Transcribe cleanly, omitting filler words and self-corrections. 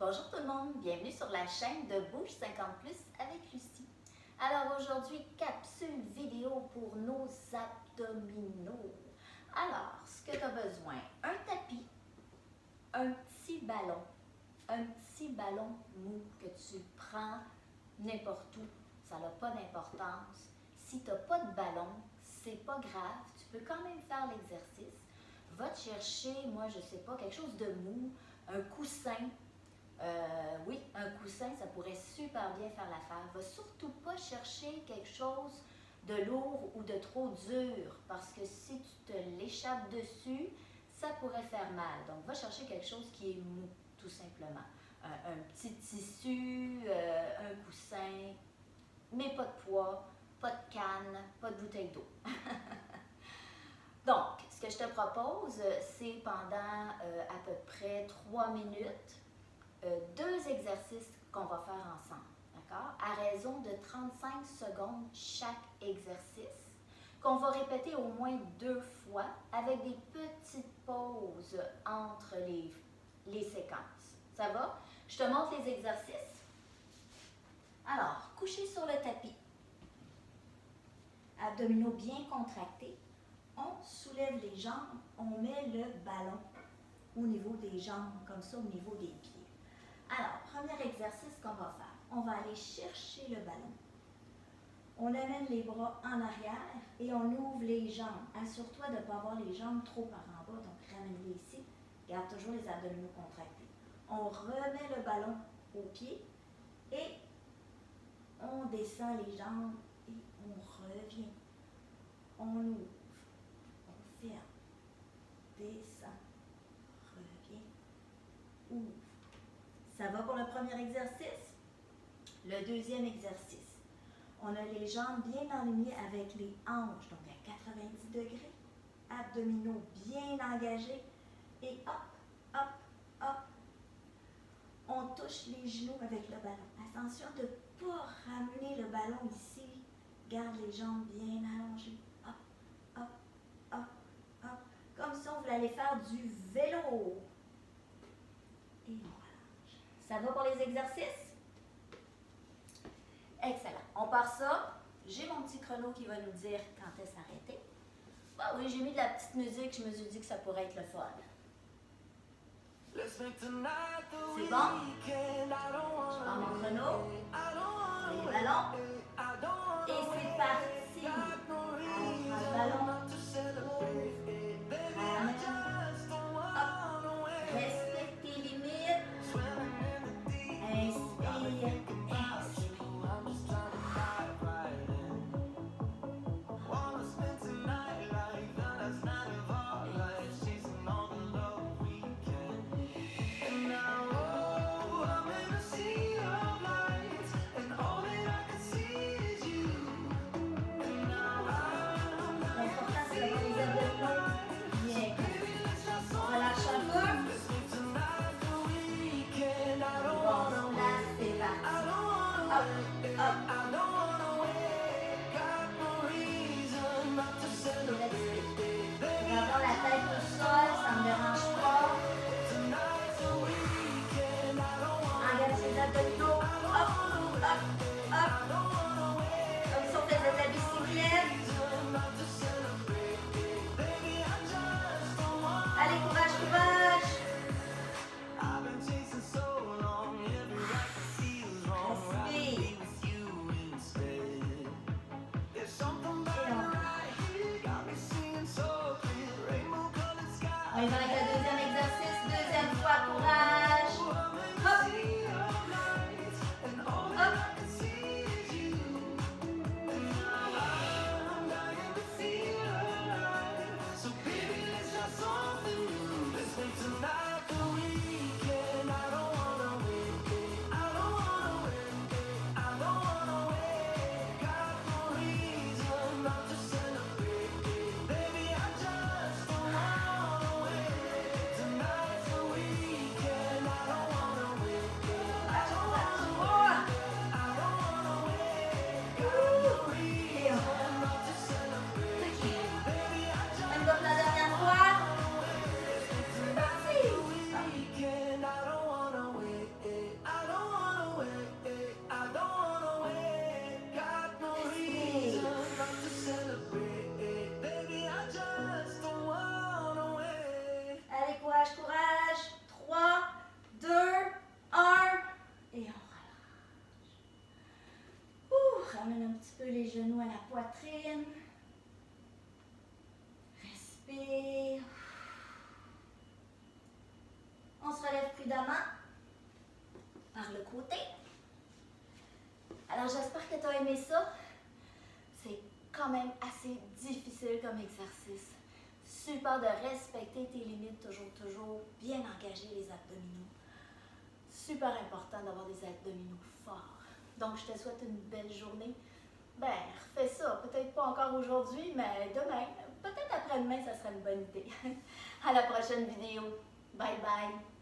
Bonjour tout le monde, bienvenue sur la chaîne de Bouge 50 Plus avec Lucie. Alors aujourd'hui, capsule vidéo pour nos abdominaux. Alors, ce que tu as besoin, un tapis, un petit ballon mou que tu prends n'importe où, ça n'a pas d'importance. Si tu n'as pas de ballon, c'est pas grave, tu peux quand même faire l'exercice. Va te chercher, moi je sais pas, quelque chose de mou, un coussin. Oui, un coussin, ça pourrait super bien faire l'affaire. Va surtout pas chercher quelque chose de lourd ou de trop dur, parce que si tu te l'échappes dessus, ça pourrait faire mal. Donc, va chercher quelque chose qui est mou, tout simplement. Un petit tissu, un coussin, mais pas de poids, pas de canne, pas de bouteille d'eau. Donc, ce que je te propose, c'est pendant à peu près 3 minutes, 2 exercices qu'on va faire ensemble, d'accord? À raison de 35 secondes chaque exercice, qu'on va répéter au moins 2 fois avec des petites pauses entre les séquences. Ça va? Je te montre les exercices. Alors, couché sur le tapis, abdominaux bien contractés, on soulève les jambes, on met le ballon au niveau des jambes, comme ça, au niveau des pieds. Alors, premier exercice qu'on va faire, on va aller chercher le ballon. On amène les bras en arrière et on ouvre les jambes. Assure-toi de ne pas avoir les jambes trop par en bas, donc ramène-les ici. Garde toujours les abdominaux contractés. On remet le ballon au pied et on descend les jambes et on revient. On ouvre, on ferme, descend, revient, ouvre. Ça va pour le premier exercice? Le deuxième exercice, on a les jambes bien alignées avec les hanches, donc à 90 degrés, abdominaux bien engagés, et hop, hop, hop, on touche les genoux avec le ballon. Attention de ne pas ramener le ballon ici, garde les jambes bien allongées, hop, hop, hop, hop, comme si on voulait aller faire du vélo. Et on relâche. Ça va pour les exercices? Excellent. On part ça. J'ai mon petit chrono qui va nous dire quand est-ce arrêter. Ah oui, j'ai mis de la petite musique. Je me suis dit que ça pourrait être le fun. C'est bon? Je prends mon chrono. Les ballons. Et c'est parti. On prend le ballon. Ramène. Hop. Respecte tes limites. Inspire. Allez, courage, courage! On y va avec le deuxième exercice, deuxième fois, courage! Hop! Hop! moins la poitrine. Respire. On se relève prudemment par le côté. Alors, j'espère que tu as aimé ça. C'est quand même assez difficile comme exercice. Super de respecter tes limites, toujours bien engager les abdominaux. Super important d'avoir des abdominaux forts. Donc, je te souhaite une belle journée. Ben, refais ça. Peut-être pas encore aujourd'hui, mais demain, peut-être après-demain, ça sera une bonne idée. À la prochaine vidéo. Bye bye!